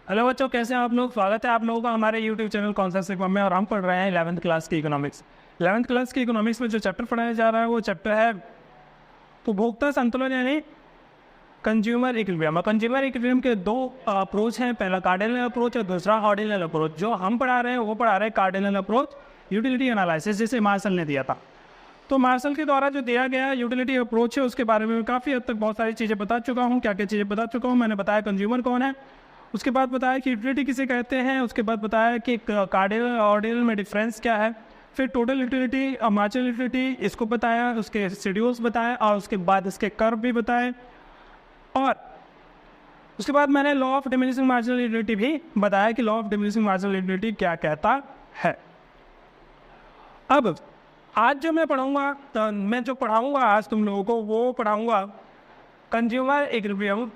Hello बच्चों, कैसे हैं आप लोग। स्वागत है आप लोगों का हमारे यूट्यूब चैनल कॉन्सेप्ट सिक्वा में। और हम पढ़ रहे हैं 11th क्लास की इकोनॉमिक्स। 11th क्लास की इकोनॉमिक्स में जो चैप्टर पढ़ाया जा रहा है वो चैप्टर है उपभोक्ता संतुलन, यानी कंज्यूमर इक्विलिब्रियम। कंज्यूमर इक्विलिब्रियम के दो अप्रोच हैं, पहला कार्डिनल अप्रोच और दूसरा ऑर्डिनल अप्रोच। जो हम पढ़ा रहे हैं वो पढ़ा रहे हैं कार्डिनल अप्रोच, यूटिलिटी एनालिसिस, जिसे मार्शल ने दिया था। तो मार्शल के द्वारा जो दिया गया यूटिलिटी अप्रोच है उसके बारे में काफ़ी हद तक बहुत सारी चीज़ें बता चुका हूँ। क्या क्या चीज़ें बता चुका हूँ। मैंने बताया कंज्यूमर कौन है, उसके बाद बताया कि यूटिलिटी किसे कहते हैं, उसके बाद बताया कि कार्डिनल और ऑर्डिनल में डिफरेंस क्या है, फिर टोटल यूटिलिटी और मार्जिनल यूटिलिटी इसको बताया, उसके शेड्यूल्स बताए और उसके बाद इसके कर्व भी बताए। और उसके बाद मैंने law of diminishing marginal utility भी बताया कि law of diminishing marginal utility क्या कहता है। अब आज जो मैं पढ़ाऊँगा, तो मैं जो पढ़ाऊँगा आज तुम लोगों को वो पढ़ाऊँगा कंज्यूमर इक्विलिब्रियम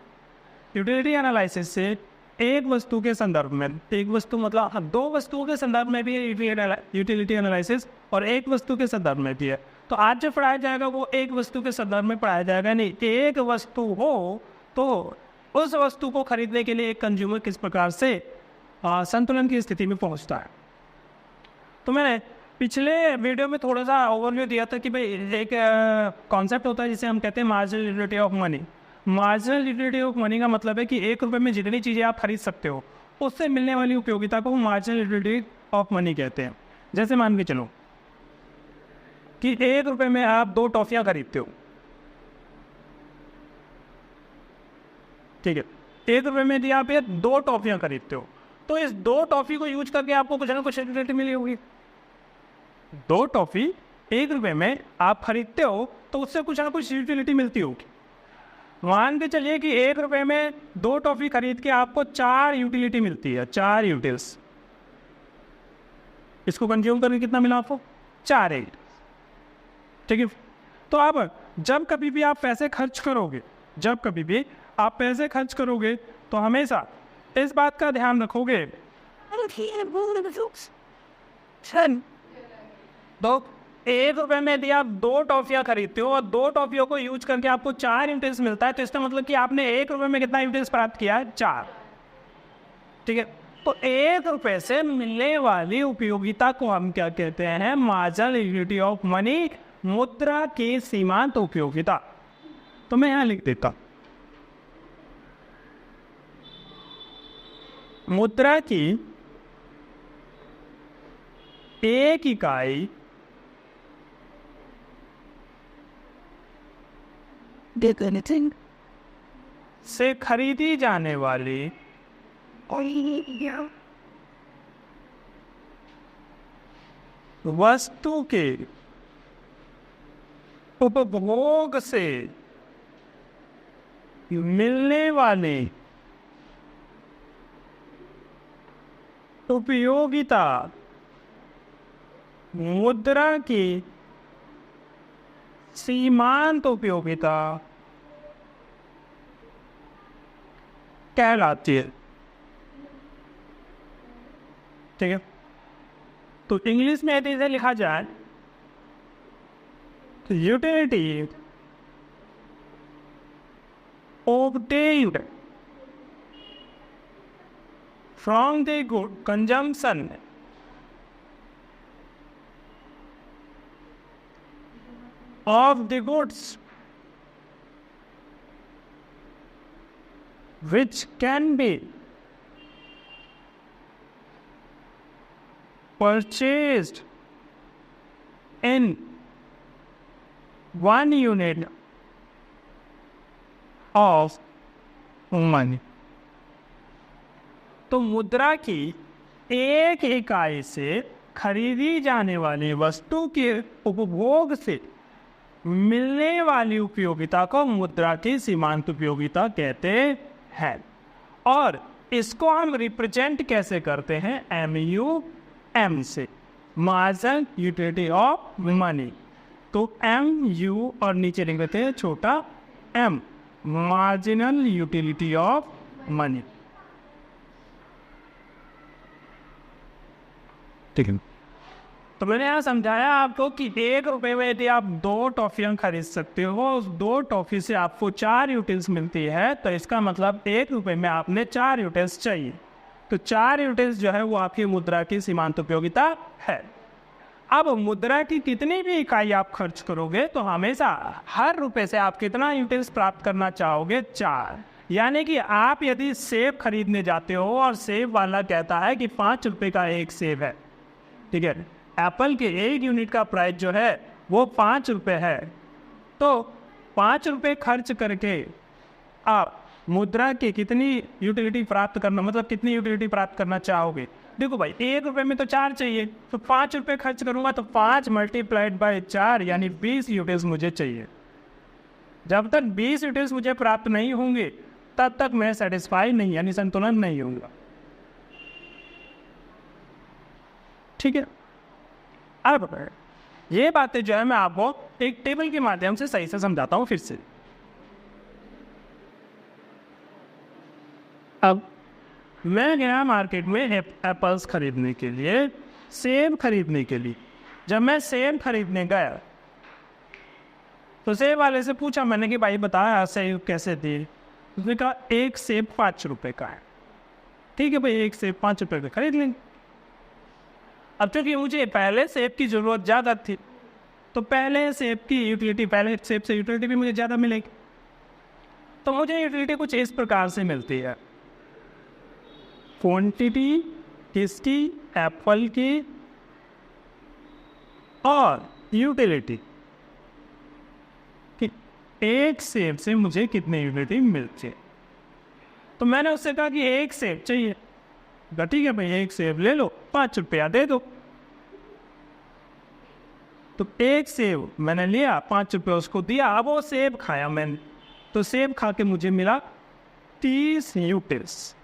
यूटिलिटी एनालिसिस से एक वस्तु के संदर्भ में। एक वस्तु मतलब दो वस्तुओं के संदर्भ में भी है यूटिलिटी एनालिसिस, और एक वस्तु के संदर्भ में भी है। तो आज जो पढ़ाया जाएगा वो एक वस्तु के संदर्भ में पढ़ाया जाएगा। नहीं, एक वस्तु हो तो उस वस्तु को खरीदने के लिए एक कंज्यूमर किस प्रकार से संतुलन की स्थिति में पहुंचता है। तो मैंने पिछले वीडियो में थोड़ा सा ओवरव्यू दिया था कि भाई एक कॉन्सेप्ट होता है जिसे हम कहते हैं marginal utility of money. Marginal utility of money का मतलब है कि 1 रुपये में जितनी चीज़ें आप खरीद सकते हो उससे मिलने वाली उपयोगिता को मार्जिनल यूटिलिटी ऑफ मनी कहते हैं। जैसे मान के चलो कि 1 रुपये में आप 2 टॉफ़ियाँ खरीदते हो, ठीक है। 1 रुपये में यदि आप ये 2 टॉफ़ियाँ खरीदते हो तो इस 2 टॉफ़ी को यूज करके आपको कुछ ना कुछ यूटिलिटी मिली होगी। 2 टॉफ़ी 1 रुपये में आप खरीदते हो तो उससे कुछ ना कुछ यूटिलिटी मिलती होगी। मान के चलिए कि 1 रुपये में 2 टॉफ़ी खरीद के आपको 4 यूटिलिटी मिलती है, 4 यूटिल्स। इसको कंज्यूम करके कितना मिला आपको? 4 यूटिल्स, ठीक है। तो अब जब कभी भी आप पैसे खर्च करोगे, तो हमेशा इस बात का ध्यान रखोगे तो 1 रुपये में यदि आप 2 टॉफ़ियाँ खरीदते हो और 2 टॉफ़ियों को यूज करके आपको 4 यूटिल्स मिलता है, तो इसका मतलब कि आपने 1 रुपये में कितना यूटिल्स प्राप्त किया है? 4, ठीक है। तो 1 रुपये से मिलने वाली उपयोगिता को हम क्या कहते हैं? मार्जिनल यूटिलिटी ऑफ मनी, मुद्रा की सीमांत उपयोगिता। तो मैं यहाँ लिख देता, मुद्रा की एक इकाई से खरीदी जाने वाली वस्तु के उपभोग से मिलने वाले उपयोगिता मुद्रा की सीमांत उपयोगिता कहलाती है, ठीक है। तो इंग्लिश में यदि इसे लिखा जाए तो utility obtained from the good consumption of the goods which can be purchased in 1 unit of money। तो मुद्रा की एक इकाई से खरीदी जाने वाली वस्तु के उपभोग से मिलने वाली उपयोगिता को मुद्रा की सीमांत उपयोगिता कहते हैं। और इसको हम रिप्रेजेंट कैसे करते हैं? MUM से, मार्जिनल यूटिलिटी ऑफ मनी। तो MU और नीचे लिख देते हैं छोटा m, marginal utility of money, ठीक है। तो मैंने यहाँ समझाया आपको कि 1 रुपये में यदि आप 2 टॉफ़ियाँ खरीद सकते हो, उस 2 टॉफ़ी से आपको 4 यूटिल्स मिलती है, तो इसका मतलब 1 रुपये में आपने 4 यूटिल्स चाहिए। तो 4 यूनिट्स जो है वो आपकी मुद्रा की सीमांत उपयोगिता है। अब मुद्रा की कितनी भी इकाई आप खर्च करोगे तो हमेशा हर रुपए से आप कितना यूनिट्स प्राप्त करना चाहोगे? 4। यानी कि आप यदि सेब खरीदने जाते हो और सेब वाला कहता है कि 5 रुपए का एक सेब है, ठीक है, एप्पल के 1 यूनिट का प्राइस जो है वो 5 रुपए है, तो 5 रुपए खर्च करके आप मुद्रा की कितनी यूटिलिटी प्राप्त करना, मतलब कितनी यूटिलिटी प्राप्त करना चाहोगे? देखो भाई, 1 रुपए में तो 4 चाहिए, तो 5 रुपए खर्च करूंगा तो 5 मल्टीप्लाइड बाय 4 यानी 20 यूनिट्स मुझे चाहिए। जब तक 20 यूनिट्स मुझे प्राप्त नहीं होंगे तब तक मैं सेटिस्फाई नहीं, यानी संतुलन नहीं होऊंगा। ठीक है, अब ये बातें जो है मैं आपको एक टेबल के माध्यम से सही से समझाता हूं फिर से। अब मैं गया मार्केट में एप्पल्स खरीदने के लिए, सेब खरीदने के लिए। जब मैं सेब खरीदने गया तो सेब वाले से पूछा मैंने कि भाई बताया सेब कैसे दिए? उसने कहा 1 सेब 5 रुपए का है। ठीक है भाई, 1 सेब 5 रुपए का खरीद लेंगे। अब चूंकि मुझे पहले सेब की ज़रूरत ज़्यादा थी तो पहले सेब की यूटिलिटी, पहले सेब से यूटिलिटी भी मुझे ज़्यादा मिलेगी। तो मुझे यूटिलिटी कुछ इस प्रकार से मिलती है, क्वांटिटी किसकी? एप्पल की, और यूटिलिटी कि 1 सेब से मुझे कितनी यूटिलिटी मिलती है। तो मैंने उससे कहा कि 1 सेब चाहिए। ठीक है भाई, 1 सेब ले लो, 5 रुपया दे दो। तो 1 सेब मैंने लिया, 5 रुपये उसको दिया। अब वो सेब खाया मैंने, तो सेब खा के मुझे मिला 30 यूटिल्स।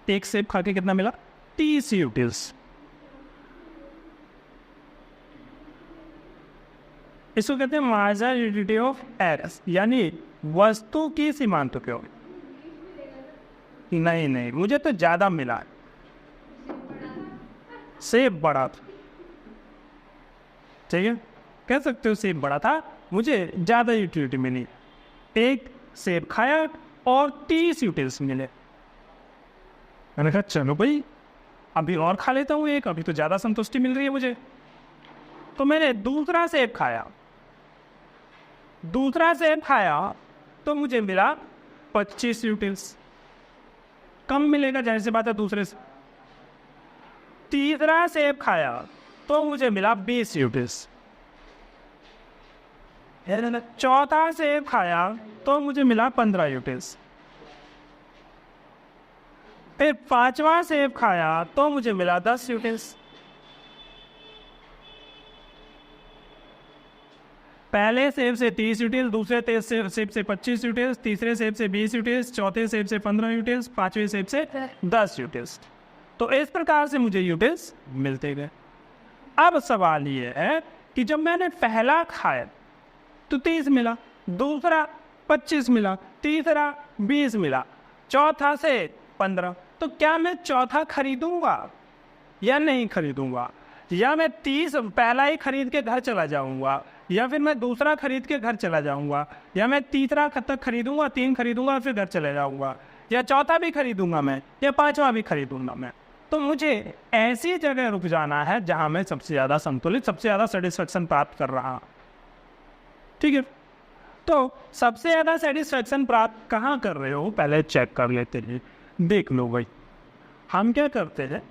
1 सेब खा के कितना मिला? 30 यूटिल्स। इसको कहते हैं मार्जिनल यूटिलिटी ऑफ एरर्स, यानी वस्तु की सीमांत उपयोग। नहीं, मुझे तो ज्यादा मिला, सेब बड़ा था। ठीक है, कह सकते हो सेब बड़ा था, मुझे ज्यादा यूटिलिटी मिली। 1 सेब खाया और 30 यूटिल्स मिले। मैंने कहा चलो भाई अभी और खा लेता हूँ 1, अभी तो ज़्यादा संतुष्टि मिल रही है मुझे। तो मैंने दूसरा सेब खाया, तो मुझे मिला 25 यूटिल्स। कम मिलेगा जाहिर सी बात है दूसरे से। तीसरा सेब खाया तो मुझे मिला 20 यूटिल्स। चौथा सेब खाया तो मुझे मिला 15 यूटिल्स। फिर 5वां सेब खाया तो मुझे मिला 10 यूटिल्स। पहले सेब से 30 यूटिल्स, दूसरे सेब से 25 यूटिल्स, तीसरे सेब से 20 यूटिल्स, चौथे सेब से 15 यूटिल्स, 5वें सेब से 10 यूटिल्स। तो इस प्रकार से मुझे यूटिल्स मिलते गए। अब सवाल ये है कि जब मैंने पहला खाया तो 30 मिला, दूसरा 25 मिला, तीसरा 20 मिला, चौथा से 15। तो क्या मैं चौथा खरीदूंगा या नहीं खरीदूंगा? या मैं 30 पहला ही खरीद के घर चला जाऊंगा, या फिर मैं दूसरा खरीद के घर चला जाऊंगा, या मैं तीसरा तक खरीदूंगा, 3 खरीदूंगा फिर घर चले जाऊंगा, या चौथा भी खरीदूंगा मैं, या 5वां भी खरीदूंगा मैं। तो मुझे ऐसी जगह रुक जाना है जहां मैं सबसे ज़्यादा संतुलित, सबसे ज़्यादा सेटिस्फेक्शन प्राप्त कर रहा हूँ। ठीक है, तो सबसे ज़्यादा सेटिस्फेक्शन प्राप्त कहाँ कर रहे हो पहले चेक कर लेते हैं। देख लो भाई, हम क्या करते हैं,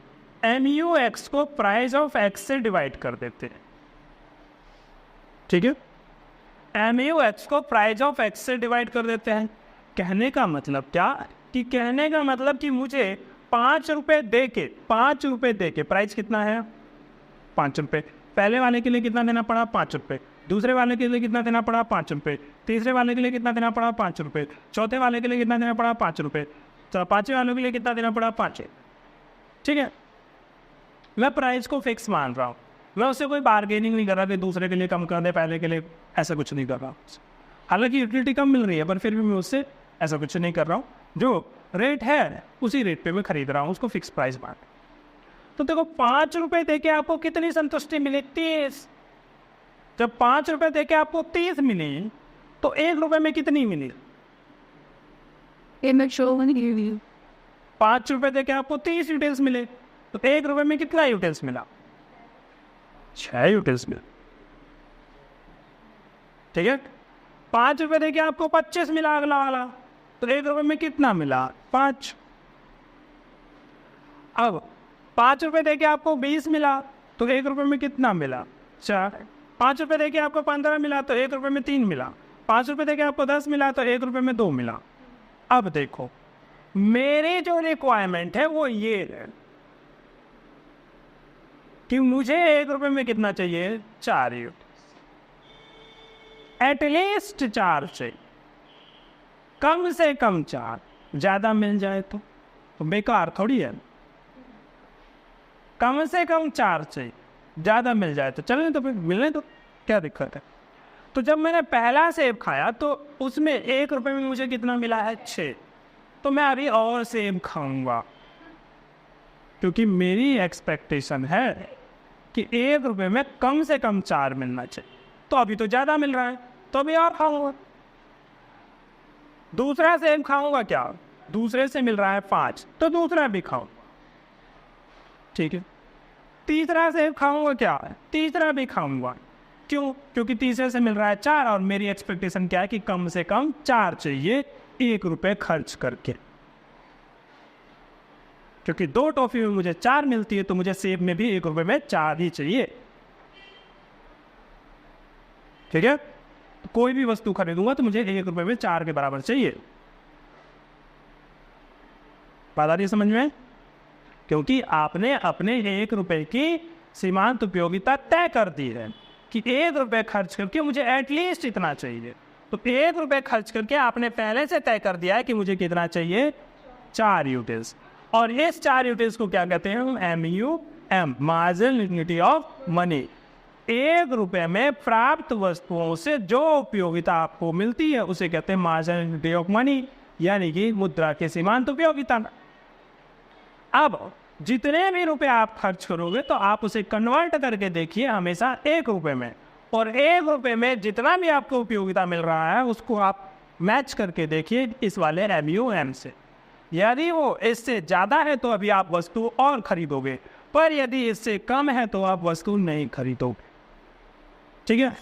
MUX को प्राइस ऑफ X से डिवाइड कर देते हैं। ठीक है, MUX को प्राइस ऑफ X से डिवाइड कर देते हैं। कहने का मतलब क्या कि कहने का मतलब कि मुझे 5 रुपये दे के प्राइस कितना है? 5 रुपये। पहले वाले के लिए कितना देना पड़ा? 5 रुपये। दूसरे वाले के लिए कितना देना पड़ा? 5 रुपये। तीसरे वाले के लिए कितना देना पड़ा? 5 रुपये। चौथे वाले के लिए कितना देना पड़ा? 5 रुपये। तो 5वें वालों के लिए कितना देना पड़ा? 5। ठीक है, मैं प्राइस को फिक्स मान रहा हूँ, मैं उससे कोई बार्गेनिंग नहीं कर रहा कि दूसरे के लिए कम कर दे, पहले के लिए, ऐसा कुछ नहीं कर रहा। हालांकि यूटिलिटी कम मिल रही है पर फिर भी मैं उससे ऐसा कुछ नहीं कर रहा हूँ। जो रेट है उसी रेट पे मैं खरीद रहा हूँ, उसको फिक्स प्राइस मान। तो देखो 5 रुपये दे के आपको कितनी संतुष्टि मिली? 30। जब 5 रुपये दे के आपको 30 मिली तो 1 रुपये में कितनी मिली? 5 रुपये दे के आपको 30 यूटेल्स मिले, तो 1 रुपये में कितना यूटेल्स मिला? 6 यूटेल्स मिला। ठीक है, 5 रुपये दे के आपको 25 मिला अगला वाला, तो 1 रुपये में कितना मिला? 5। अब 5 रुपये दे के आपको 20 मिला, तो 1 रुपये में कितना मिला? 4। 5 रुपये दे के आपको 15 मिला, तो 1 रुपये में 3 मिला। 5 रुपये दे के आपको 10 मिला, तो 1 रुपये में 2 मिला। अब देखो, मेरी जो रिक्वायरमेंट है वो ये है कि मुझे 1 रुपये में कितना चाहिए? 4 यूनिट, एटलीस्ट 4 चाहिए, कम से कम 4। ज़्यादा मिल जाए तो बेकार थोड़ी है। कम से कम 4 चाहिए, ज़्यादा मिल जाए तो चलने तो, फिर मिलने तो क्या दिक्कत है। तो जब मैंने पहला सेब खाया तो उसमें 1 रुपये में मुझे कितना मिला है? 6। तो मैं अभी और सेब खाऊंगा, क्योंकि मेरी एक्सपेक्टेशन है कि 1 रुपये में कम से कम 4 मिलना चाहिए। तो अभी तो ज़्यादा मिल रहा है, तो अभी और खाऊंगा। दूसरा सेब खाऊंगा क्या? दूसरे से मिल रहा है 5, तो दूसरा भी खाऊंगा। ठीक है, तीसरा सेब खाऊंगा क्या? तीसरा भी खाऊंगा। क्यों? क्योंकि तीसरे से मिल रहा है 4 और मेरी एक्सपेक्टेशन क्या है कि कम से कम 4 चाहिए 1 रुपये खर्च करके। क्योंकि 2 टॉफी में मुझे 4 मिलती है, तो मुझे सेब में भी 1 रुपये में 4 ही चाहिए। ठीक है, तो कोई भी वस्तु खरीदूंगा तो मुझे 1 रुपये में 4 के बराबर चाहिए। बात आ रही है समझ में? क्योंकि आपने अपने 1 रुपये की सीमांत उपयोगिता तय कर दी है कि 1 रुपये खर्च करके मुझे एटलीस्ट इतना चाहिए। तो 1 रुपये खर्च करके आपने पहले से तय कर दिया है कि मुझे कितना चाहिए? 4 यूटिल्स। और इस 4 यूटिल्स को क्या कहते हैं? MUM, marginal unity of money. 1 रुपये में प्राप्त वस्तुओं से जो उपयोगिता आपको मिलती है उसे कहते हैं मार्जिनल यूनिटी ऑफ मनी, यानी कि मुद्रा की सीमांत उपयोगिता। अब जितने भी रुपए आप खर्च करोगे तो आप उसे कन्वर्ट करके देखिए हमेशा 1 रुपये में, और 1 रुपये में जितना भी आपको उपयोगिता मिल रहा है उसको आप मैच करके देखिए इस वाले MUM से। यदि वो इससे ज़्यादा है तो अभी आप वस्तु और खरीदोगे, पर यदि इससे कम है तो आप वस्तु नहीं खरीदोगे। ठीक है,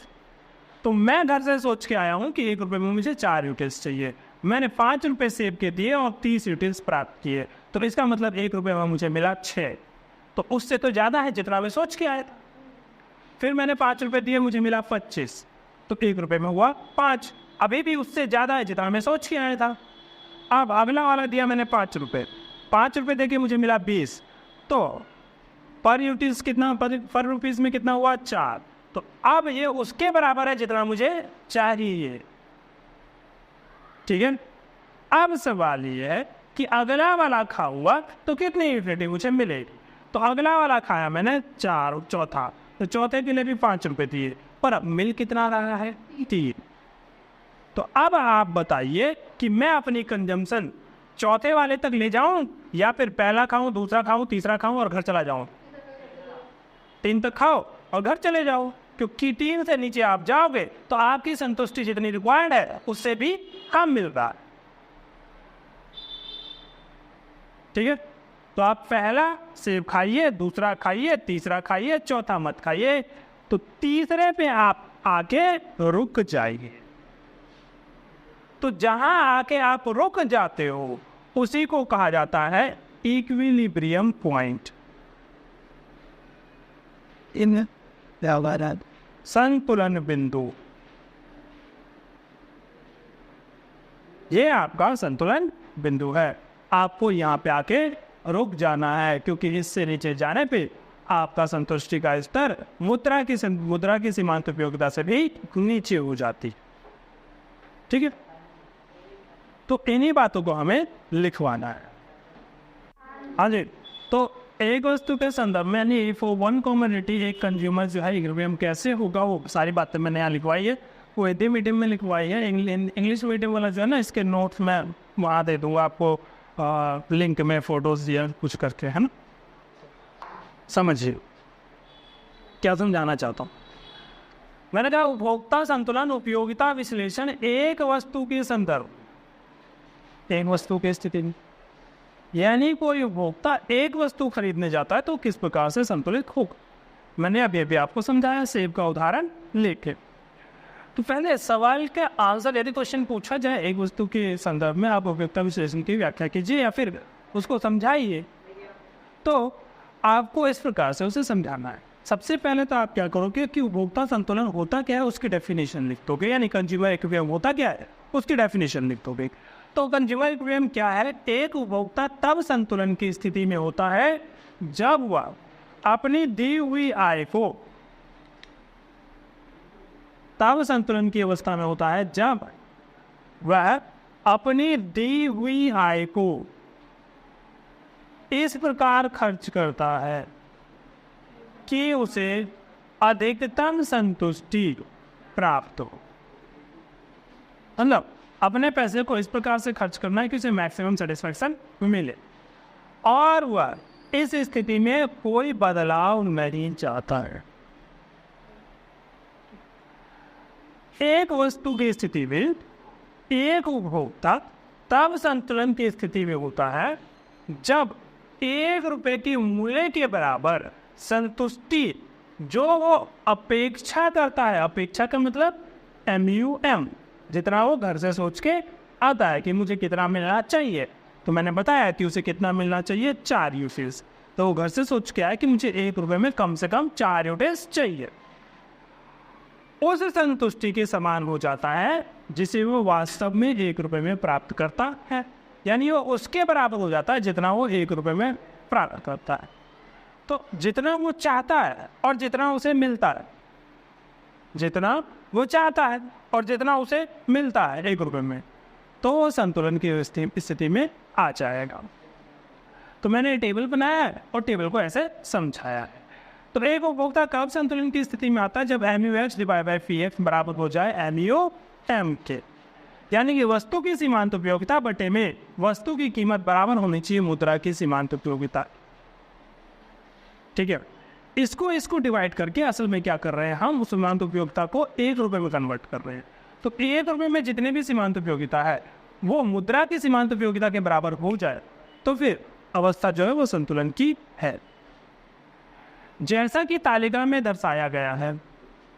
तो मैं घर से सोच के आया हूँ कि 1 रुपये में मुझे 4 यूटिल्स चाहिए। मैंने 5 रुपये सेब के दिए और 30 यूटिल्स प्राप्त किए, तो इसका मतलब 1 रुपये में मुझे मिला 6। तो उससे तो ज़्यादा है जितना मैं सोच के आया था। फिर मैंने 5 रुपये दिए, मुझे मिला 25, तो 1 रुपये में हुआ 5। अभी भी उससे ज़्यादा है जितना मैं सोच के आया था। अब अगला वाला दिया मैंने 5 रुपये, 5 रुपये दे के मुझे मिला 20, तो पर यूटिल्स कितना, पर रुपीज़ में कितना हुआ? 4। तो अब ये उसके बराबर है जितना मुझे चाहिए। ठीक है, अब सवाल ये है कि अगला वाला खाऊंगा तो कितनी यूटिलिटी मुझे मिलेगी। तो अगला वाला खाया मैंने 4, चौथा, तो चौथे के लिए भी 5 रुपये दिए, पर अब मिल कितना रहा है? 3। तो अब आप बताइए कि मैं अपनी कंजम्पशन चौथे वाले तक ले जाऊं या फिर पहला खाऊं, दूसरा खाऊं, तीसरा खाऊं और घर चला जाऊं? 3 तक खाओ और घर चले जाओ, क्योंकि 3 से नीचे आप जाओगे तो आपकी संतुष्टि जितनी रिक्वायर्ड है उससे भी कम मिल रहा है। ठीक है, तो आप पहला सेब खाइए, दूसरा खाइए, तीसरा खाइए, चौथा मत खाइए। तो तीसरे पे आप आके रुक जाइए। तो जहां आके आप रुक जाते हो उसी को कहा जाता है इक्विलिब्रियम पॉइंट, संतुलन बिंदु। ये आपका संतुलन बिंदु है। आपको यहाँ पे आके रुक जाना है, क्योंकि इससे नीचे जाने पे आपका संतुष्टि का स्तर मुद्रा की सीमांत उपयोगिता से भी नीचे हो जाती। ठीक है, तो इन्हीं बातों को हमें लिखवाना है। हाँ जी, तो एक वस्तु के संदर्भ में यानी फॉर वन कमोडिटी एक कंज्यूमर जो है इक्विलिब्रियम कैसे होगा, वो सारी बातें मैंने यहाँ लिखवाई है। वो हिंदी मीडियम में लिखवाई है। इंग्लिश मीडियम वाला जो है ना, इसके नोट्स मैं वहाँ दे दूँगा आपको, लिंक में फोटोज दिया कुछ करके, है ना। समझिए क्या समझाना चाहता हूँ। मैंने कहा उपभोक्ता संतुलन उपयोगिता विश्लेषण एक वस्तु के संदर्भ, एक वस्तु की स्थिति में यानी कोई उपभोक्ता एक वस्तु खरीदने जाता है तो किस प्रकार से संतुलित होगा। मैंने अभी अभी आपको समझाया, सेब का उदाहरण लेके। तो पहले सवाल का आंसर, यदि क्वेश्चन पूछा जाए एक वस्तु के संदर्भ में, आप उपयोगिता विश्लेषण की व्याख्या कीजिए या फिर उसको समझाइए, तो आपको इस प्रकार से उसे समझाना है। सबसे पहले तो आप क्या करोगे कि उपभोक्ता संतुलन होता क्या है उसकी डेफिनेशन लिख दोगे, यानी कंज्यूमर इक्विलिब्रियम होता क्या है उसकी डेफिनेशन लिख दोगे। तो कंज्यूमर इक्विलिब्रियम क्या है? एक उपभोक्ता तब संतुलन की स्थिति में होता है जब वह अपनी दी हुई आय को, तब संतुलन की अवस्था में होता है जब वह अपनी दी हुई आय को इस प्रकार खर्च करता है कि उसे अधिकतम संतुष्टि प्राप्त हो। मतलब अपने पैसे को इस प्रकार से खर्च करना है कि उसे मैक्सिमम सेटिस्फैक्शन मिले, और वह इस स्थिति में कोई बदलाव नहीं चाहता है। एक वस्तु की स्थिति में एक उपभोक्ता तब संतुलन की स्थिति में होता है जब ₹1 की मूल्य के बराबर संतुष्टि जो वो अपेक्षा करता है, अपेक्षा का मतलब MUM, जितना वो घर से सोच के आता है कि मुझे कितना मिलना चाहिए, तो मैंने बताया कि उसे कितना मिलना चाहिए, 4 यूटेल्स। तो वो घर से सोच के आया कि मुझे ₹1 में कम से कम 4 यूटेल्स चाहिए। उस संतुष्टि के समान हो जाता है जिसे वो वास्तव में ₹1 में प्राप्त करता है, यानी वो उसके बराबर हो जाता है जितना वो ₹1 में प्राप्त करता है। तो जितना वो चाहता है और जितना उसे मिलता है, जितना वो चाहता है और जितना उसे मिलता है ₹1 में, तो वो संतुलन की स्थिति में आ जाएगा। तो मैंने टेबल बनाया है और टेबल को ऐसे समझाया है। तो एक उपभोक्ता कब संतुलन की स्थिति में आता है? जब MUH/PF बराबर हो जाए MUM के, यानी कि वस्तु की सीमांत उपयोगिता बटे में वस्तु की कीमत बराबर होनी चाहिए मुद्रा की सीमांत उपयोगिता। ठीक है, इसको डिवाइड करके असल में क्या कर रहे हैं हम, उस सीमांत उपयोगिता को ₹1 में कन्वर्ट कर रहे हैं। तो ₹1 में जितने भी सीमांत उपयोगिता है वो मुद्रा की सीमांत उपयोगिता के बराबर हो जाए तो फिर अवस्था जो है वो संतुलन की है, जैसा कि तालिका में दर्शाया गया है।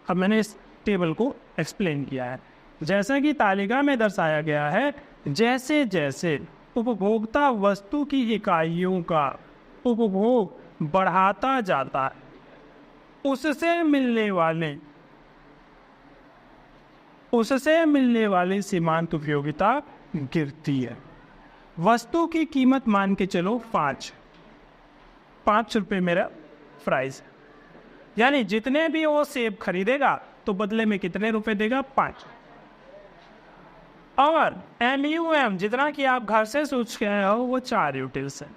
अब मैंने इस टेबल को एक्सप्लेन किया है। जैसा कि तालिका में दर्शाया गया है, जैसे जैसे उपभोक्ता वस्तु की इकाइयों का उपभोग बढ़ाता जाता है, उससे मिलने वाली सीमांत उपयोगिता गिरती है। वस्तु की कीमत मान के चलो 5 रुपये मेरा प्राइस, यानी जितने भी वो सेब खरीदेगा तो बदले में कितने रुपए देगा? 5। और MUM जितना कि आप घर से सोच के आए हो वो 4 यूटिल्स है।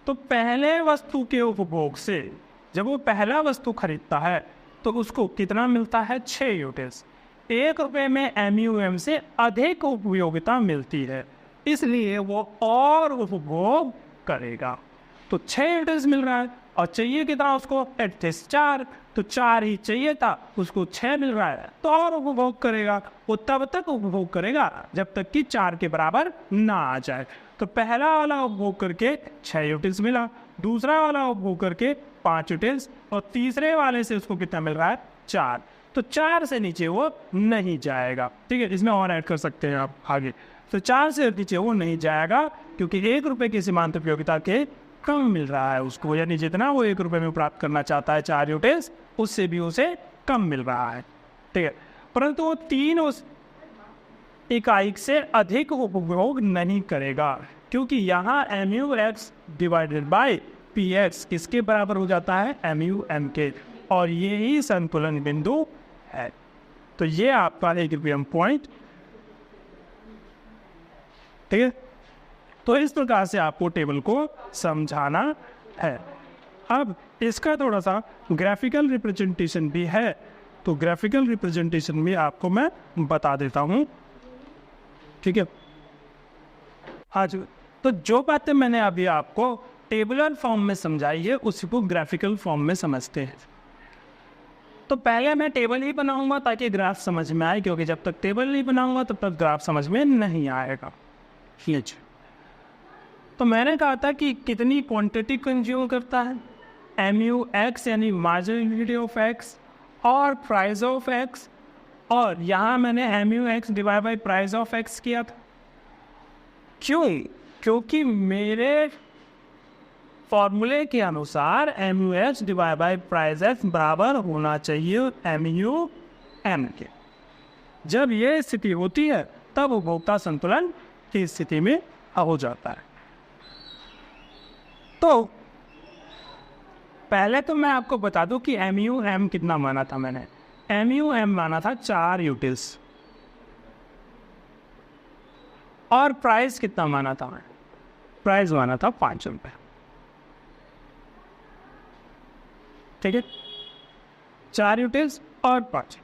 तो पहले वस्तु के उपभोग से जब वो पहला वस्तु खरीदता है तो उसको कितना मिलता है? 6 यूटिल्स। ₹1 में MUM से अधिक उपयोगिता मिलती है, इसलिए वो और उपभोग करेगा। तो 6 यूटिल्स मिल रहा है और चाहिए कितना उसको? एटलीस्ट 4। तो 4 ही चाहिए था, उसको 6 मिल रहा है तो और उपभोग करेगा। वो तब तक उपभोग करेगा जब तक कि 4 के बराबर ना आ जाए। तो पहला वाला उपभोग करके 6 यूटिल्स मिला, दूसरा वाला उपभोग करके 5 यूटिल्स, और तीसरे वाले से उसको कितना मिल रहा है? 4। तो 4 से नीचे वो नहीं जाएगा। ठीक है, इसमें और ऐड कर सकते हैं आप आगे। तो 4 से नीचे वो नहीं जाएगा क्योंकि ₹1 की सीमांत उपयोगिता के कम मिल रहा है उसको, यानी जितना वो ₹1 में प्राप्त करना चाहता है 4 यूटिल्स, उससे भी उसे कम मिल रहा है। ठीक है, परंतु वो 3 उस इकाई से अधिक उपभोग नहीं करेगा क्योंकि यहाँ MUX/PX किसके बराबर हो जाता है? MUM के, और ये ही संतुलन बिंदु है। तो ये आपका इक्विलिब्रियम पॉइंट। ठीक है, तो इस प्रकार से आपको टेबल को समझाना है। अब इसका थोड़ा सा ग्राफिकल रिप्रेजेंटेशन भी है, तो ग्राफिकल रिप्रेजेंटेशन भी आपको मैं बता देता हूँ। ठीक है, हाँ जी। तो जो बातें मैंने अभी आपको टेबुलर फॉर्म में समझाई है उसी को ग्राफिकल फॉर्म में समझते हैं। तो पहले मैं टेबल ही बनाऊंगा ताकि ग्राफ समझ में आए, क्योंकि जब तक टेबल नहीं बनाऊंगा तब तक ग्राफ समझ में नहीं आएगा। तो मैंने कहा था कि कितनी क्वांटिटी कंज्यूम करता है, MUX यानी मार्जिनलिटी ऑफ एक्स और प्राइस ऑफ एक्स, और यहाँ मैंने MUX divide by price of x किया था। क्यों? क्योंकि मेरे फॉर्मूले के अनुसार MUX divide by price x बराबर होना चाहिए MUM के। जब ये स्थिति होती है तब उपभोक्ता संतुलन की स्थिति में हो जाता है। तो पहले तो मैं आपको बता दूं कि MUM कितना माना था। मैंने MUM माना था 4 यूटिल्स, और प्राइस कितना माना था? प्राइस माना था 5 रुपये। ठीक है, 4 यूटिल्स और 5।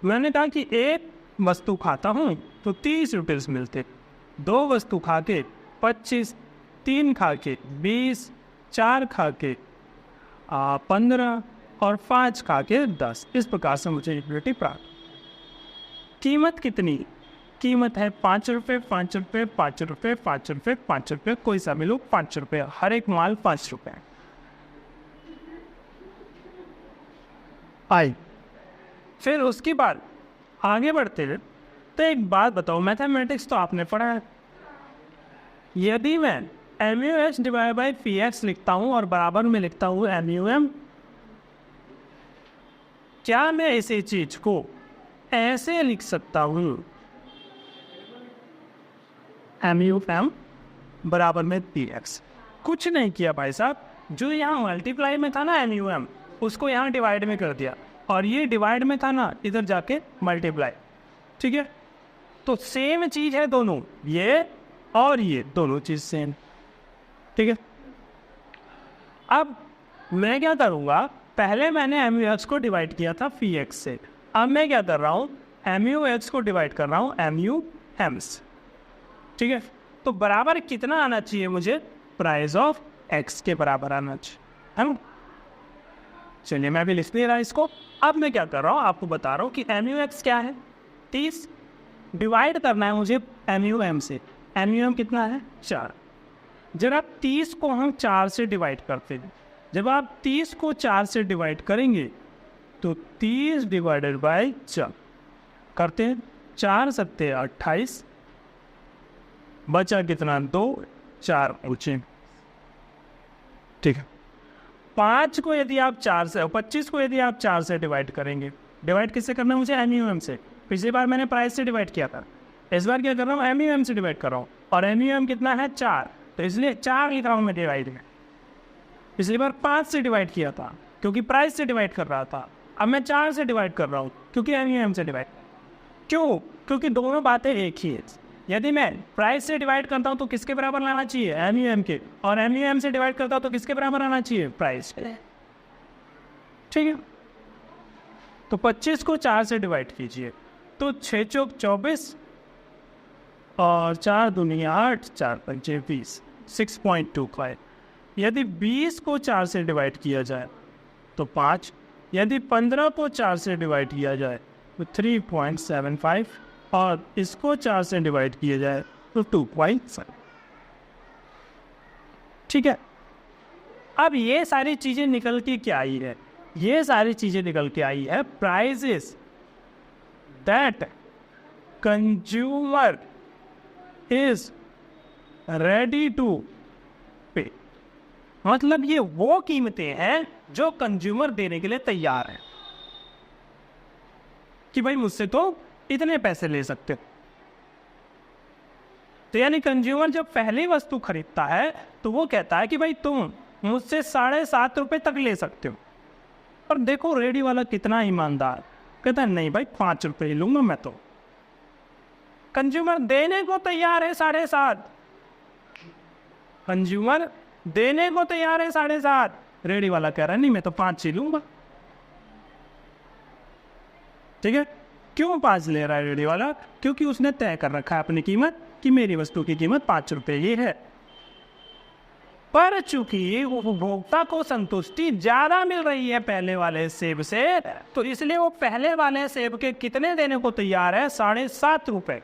मैंने कहा कि एक वस्तु खाता हूँ तो 30 यूटिल्स मिलते, 2 वस्तु खा के 25, 3 खा के 20, 4 खा के 15 और 5 खा के 10। इस प्रकार से मुझे यूटिलिटी प्राप्त। कीमत कितनी? कीमत है 5 रुपये, 5 रुपये, 5 रुपये, 5 रुपये, 5 रुपये, कोई सा भी लो 5 रुपये, हर एक माल 5 रुपये। आई फिर उसके बाद आगे बढ़ते हैं तो एक बात बताओ, मैथमेटिक्स तो आपने पढ़ा है। यदि मैं MUX डिवाइड बाई PX लिखता हूँ और बराबर में लिखता हूँ MUM, क्या मैं इसी चीज को ऐसे लिख सकता हूँ MUM बराबर में PX? कुछ नहीं किया भाई साहब, जो यहाँ मल्टीप्लाई में था ना MUM, उसको यहाँ डिवाइड में कर दिया, और ये डिवाइड में था ना, इधर जाके मल्टीप्लाई। ठीक है, तो सेम चीज है दोनों, ये और ये दोनों चीज सेम। ठीक है, अब मैं क्या करूँगा, पहले मैंने MUX को डिवाइड किया था PX से, अब मैं क्या कर रहा हूँ, MUX को डिवाइड कर रहा हूँ MUM से। ठीक है, तो बराबर कितना आना चाहिए मुझे? प्राइस ऑफ एक्स के बराबर आना चाहिए, है ना। चलिए मैं भी लिख नहीं रहा इसको। अब मैं क्या कर रहा हूँ, आपको बता रहा हूँ कि MUX क्या है, 30 डिवाइड करना है मुझे MUM से। MUM कितना है? 4। जब आप 30 को हम 4 से डिवाइड करते हैं, जब आप 30 को 4 से डिवाइड करेंगे तो 30 डिवाइडेड बाई 4 करते हैं, 4 सत्ते 28, बचा कितना? 2, 4 ऊँचे। ठीक है, 5 को यदि आप 4 से, 25 को यदि आप 4 से डिवाइड करेंगे, डिवाइड किससे करना है मुझे? MUM से। पिछली बार मैंने प्राइस से डिवाइड किया था, इस बार क्या कर रहा हूँ? MUM से डिवाइड कर रहा हूँ, और MUM कितना है? 4, तो इसलिए 4 लिख रहा हूँ मैं डिवाइड में। पिछली बार 5 से डिवाइड किया था क्योंकि प्राइस से डिवाइड कर रहा था, अब मैं 4 से डिवाइड कर रहा हूँ क्योंकि MUM से डिवाइड। क्यों? क्योंकि दोनों बातें एक ही है। यदि मैं प्राइस से डिवाइड करता हूँ तो किसके बराबर लाना चाहिए? MUM के, और MUM से डिवाइड करता हूँ तो किसके बराबर आना चाहिए? प्राइस। ठीक है, तो 25 को 4 से डिवाइड कीजिए तो 6 चौक 24 और 4 दूनी 8, 4 पंचे 20, 6.25। यदि 20 को 4 से डिवाइड किया जाए तो 5, यदि 15 को 4 से डिवाइड किया जाए तो 3.75, और इसको 4 से डिवाइड किया जाए तो 2.5। ठीक है, अब ये सारी चीज़ें निकल के क्या आई है? ये सारी चीज़ें निकल के आई है prices that consumer is ready to pay. मतलब ये वो कीमतें हैं जो कंज्यूमर देने के लिए तैयार है कि भाई मुझसे तो इतने पैसे ले सकते हो। तो यानी कंज्यूमर जब पहली वस्तु खरीदता है तो वो कहता है कि भाई तुम मुझसे 7.5 रुपये तक ले सकते हो। और देखो रेडी वाला कितना ईमानदार, कहता है नहीं भाई 5 रुपये ही लूंगा मैं। तो कंज्यूमर देने को तैयार है 7.5, कंज्यूमर देने को तैयार है 7.5, रेडी वाला कह रहा है नहीं मैं तो 5 ही लूंगा। ठीक है, क्यों 5 ले रहा है रेडी वाला? क्योंकि उसने तय कर रखा है अपनी कीमत कि मेरी वस्तु की कीमत 5 रुपये ही है। पर चूंकि उपभोक्ता को संतुष्टि ज्यादा मिल रही है पहले वाले सेब से, तो इसलिए वो पहले वाले सेब के कितने देने को तैयार है? 7.5 रुपये।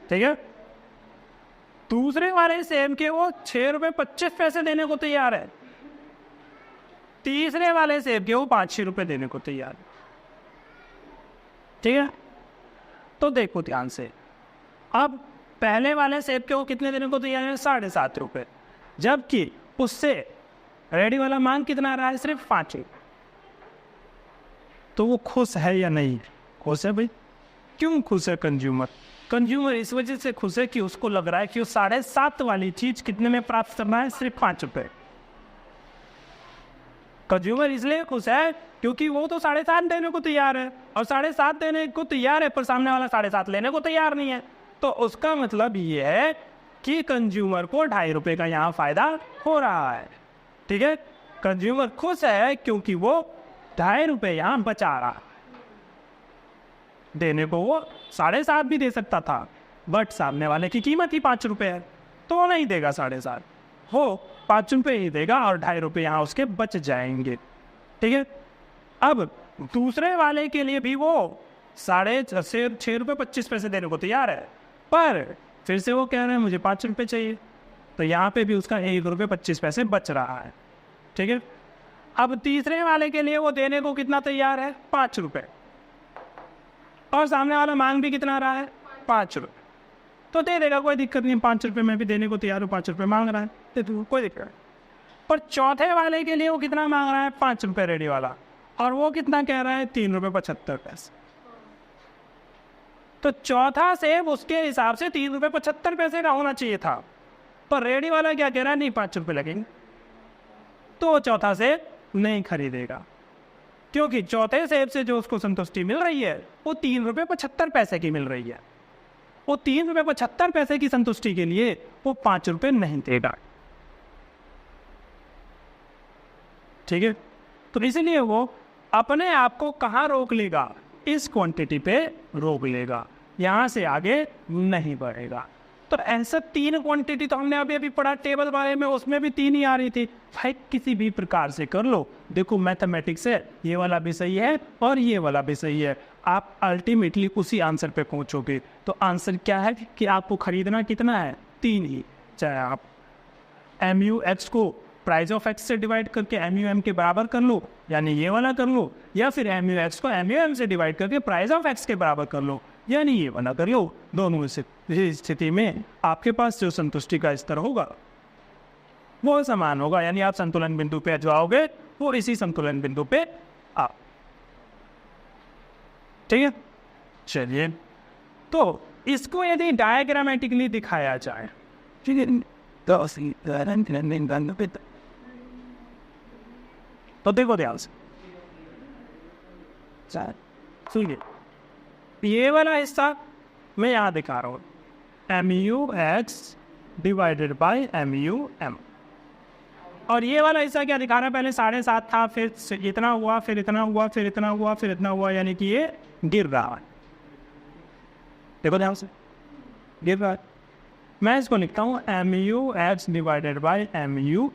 ठीक है, दूसरे वाले सेब के वो 6 रुपये 25 पैसे देने को तैयार है, तीसरे वाले सेब के वो 5-6 रुपये देने को तैयार है। ठीक है, तो देखो ध्यान से, अब पहले वाले सेब के वो कितने देने को तैयार है? 7.5 रुपये, जबकि उससे रेडी वाला मांग कितना रहा है? सिर्फ 5। तो वो खुश है या नहीं? खुश है भाई। क्यों खुश है कंज्यूमर? कंज्यूमर इस वजह से खुश है कि उसको लग रहा है कि वो 7.5 वाली चीज कितने में प्राप्त करना है? सिर्फ 5 रुपये। कंज्यूमर इसलिए खुश है क्योंकि वो तो 7.5 देने को तैयार है, और 7.5 देने को तैयार है, पर सामने वाला 7.5 लेने को तैयार नहीं है। तो उसका मतलब ये है कि कंज्यूमर को 2.5 रुपये का यहाँ फायदा हो रहा है। ठीक है, कंज्यूमर खुश है क्योंकि वो 2.5 रुपये यहाँ बचा रहा है। देने को वो 7.5 भी दे सकता था, बट सामने वाले की कीमत ही 5 रुपये है, तो वो नहीं देगा 7.5, वो 5 रुपये ही देगा, और 2.5 रुपये यहाँ उसके बच जाएंगे। ठीक है, अब दूसरे वाले के लिए भी वो 6 रुपये 25 पैसे देने को तैयार है, पर फिर से वो कह रहे हैं मुझे 5 रुपये चाहिए, तो यहाँ पे भी उसका 1 रुपये 25 पैसे बच रहा है। ठीक है, अब तीसरे वाले के लिए वो देने को कितना तैयार है? 5 रुपये, और सामने वाला मांग भी कितना रहा है? 5 रुपये, तो दे देगा, कोई दिक्कत नहीं। 5 रुपये में भी देने को तैयार हूँ, 5 रुपये मांग रहा है, दे दूँ, कोई दिक्कत नहीं। पर चौथे वाले के लिए वो कितना मांग रहा है? 5 रुपये रेडी वाला, और वो कितना कह रहा है? 3 रुपये 75 पैसे। तो चौथा सेब उसके हिसाब से 3 रुपये 75 पैसे का होना चाहिए था, पर रेडी वाला क्या कह रहा है? नहीं, 5 रुपये लगेंगे। तो चौथा सेब नहीं खरीदेगा, क्योंकि चौथे सेब से जो उसको संतुष्टि मिल रही है वो 3 रुपये 75 पैसे की मिल रही है। वो 3 रुपये 75 पैसे की संतुष्टि के लिए वो 5 रुपये नहीं देगा। ठीक है, तो इसीलिए वो अपने आप को कहाँ रोक लेगा? इस क्वांटिटी पे रोक लेगा, यहाँ से आगे नहीं बढ़ेगा। तो ऐसा 3 क्वांटिटी तो हमने अभी पढ़ा टेबल बारे में, उसमें भी 3 ही आ रही थी। भाई किसी भी प्रकार से कर लो, देखो मैथमेटिक्स है, ये वाला भी सही है और ये वाला भी सही है, आप अल्टीमेटली उसी आंसर पे पहुंचोगे। तो आंसर क्या है कि आपको खरीदना कितना है? 3 ही। चाहे आप MU(x) को प्राइस ऑफ x से डिवाइड करके MU(m) के बराबर कर लो, यानी ये वाला कर लो, या फिर MU(x) को MU(m) से डिवाइड करके प्राइस ऑफ x के बराबर कर लो, यानी ये वाला कर लो। दोनों स्थिति में आपके पास जो संतुष्टि का स्तर होगा वो समान होगा, यानी आप संतुलन बिंदु पे जो आओगे वो इसी संतुलन बिंदु पे आओ। ठीक है, चलिए, तो इसको यदि डायग्रामेटिकली दिखाया जाए, ठीक है, तो देखो ध्यान से, सुनिए, ये वाला हिस्सा मैं यहाँ दिखा रहा हूँ, MU(x) डिवाइडेड बाई MU(m), और ये वाला हिस्सा क्या दिखा रहा है? पहले 7.5 था, फिर इतना हुआ, फिर इतना हुआ, फिर इतना हुआ, फिर इतना हुआ, यानी कि ये गिर रहा है। देखो ध्यान से, गिर रहा है। मैं इसको लिखता हूँ MU(x) डिवाइडेड बाई MU(m).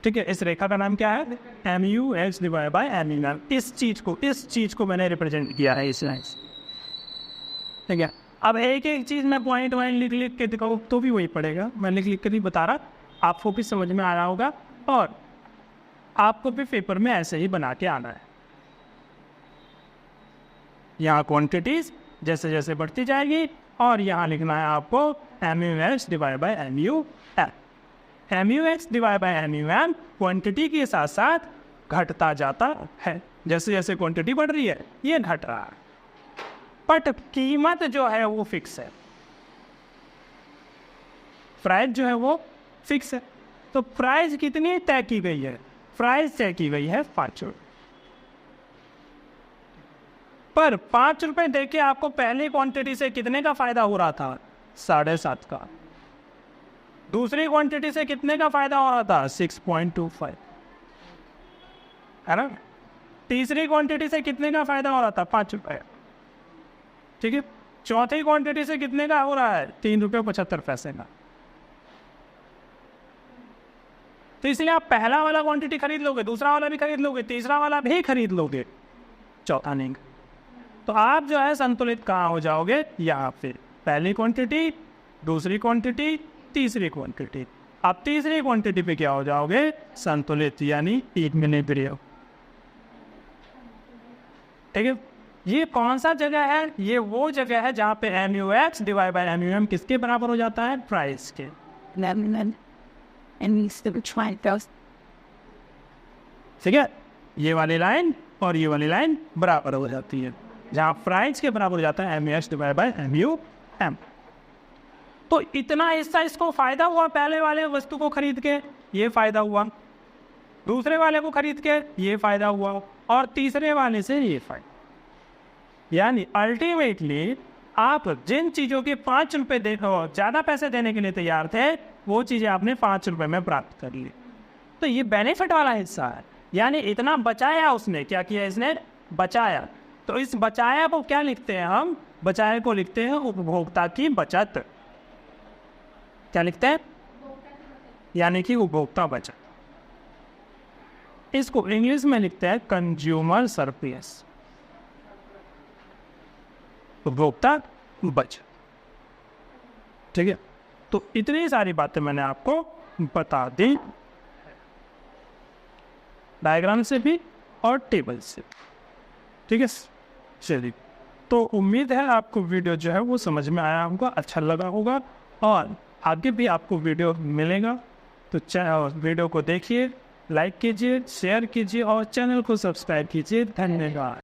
ठीक है, इस रेखा का नाम क्या है? MU(x) divided by MU(m). इस चीज को मैंने रिप्रेजेंट किया है इस लाइन से। ठीक है, अब एक एक चीज मैं पॉइंट लिख के दिखाऊँ तो भी वही पड़ेगा, मैं लिख कर ही बता रहा, आपको भी समझ में आ रहा होगा, और आपको भी पेपर में ऐसे ही बना के आना है। यहाँ क्वांटिटीज जैसे जैसे बढ़ती जाएगी, और यहाँ लिखना है आपको MU(x) divide by MU(m). MU(x) divide by MU(m) quantity के साथ साथ घटता जाता है, जैसे जैसे क्वांटिटी बढ़ रही है ये घट रहा है, बट कीमत जो है वो फिक्स है, प्राइस जो है वो फिक्स है। तो प्राइस कितनी तय की गई है? प्राइस तय की गई है 5 रुपये, पर 5 रुपये देके आपको पहली क्वांटिटी से कितने का फायदा हो रहा था? 7.5 का। दूसरी क्वांटिटी से कितने का फायदा हो रहा था? 6.25, है ना। तीसरी क्वांटिटी से कितने का फायदा हो रहा था? 5 रुपये। ठीक है, चौथी क्वांटिटी से कितने का हो रहा है? 3 रुपये 75 पैसे का। तो इसलिए आप पहला वाला क्वांटिटी खरीद लोगे, दूसरा वाला भी खरीद लोगे, तीसरा वाला भी खरीद लोगे, चौथा नहीं। तो आप जो है संतुलित कहाँ हो जाओगे? यहाँ पे पहली क्वांटिटी दूसरी क्वांटिटी, तीसरी क्वांटिटी। अब तीसरी क्वांटिटी पे क्या हो जाओगे? संतुलित, यानी इक्विलिब्रियम। ठीक है, ये कौन सा जगह है? ये वो जगह है जहाँ पे MUX डिवाइड बाय MUM किसके बराबर हो जाता है? प्राइस के। ठीक है, ये वाली लाइन और ये वाली लाइन बराबर हो जाती है, जहाँ प्राइस के बराबर हो जाता है MUX डिवाइड बाय MUM। तो इतना हिस्सा इसको फायदा हुआ पहले वाले वस्तु को खरीद के, ये फायदा हुआ, दूसरे वाले को खरीद के ये फायदा हुआ, और तीसरे वाले से ये फायदा। यानी अल्टीमेटली आप जिन चीज़ों के 5 रुपये ज़्यादा पैसे देने के लिए तैयार थे, वो चीज़ें आपने 5 रुपये में प्राप्त कर ली। तो ये बेनिफिट वाला हिस्सा है, यानी इतना बचाया उसने। क्या किया इसने? बचाया। तो इस बचाया को क्या लिखते हैं हम? बचाया को लिखते हैं उपभोक्ता की बचत। क्या लिखते हैं? यानी कि उपभोक्ता बचत। इसको इंग्लिश में लिखते हैं कंज्यूमर सरप्लस, उपभोक्ता बचत। ठीक है, तो इतनी सारी बातें मैंने आपको बता दी, डायग्राम से भी और टेबल से। ठीक है, चलिए, तो उम्मीद है आपको वीडियो जो है वो समझ में आया होगा, अच्छा लगा होगा, और आगे भी आपको वीडियो मिलेगा। तो वीडियो को देखिए, लाइक कीजिए, शेयर कीजिए और चैनल को सब्सक्राइब कीजिए। धन्यवाद।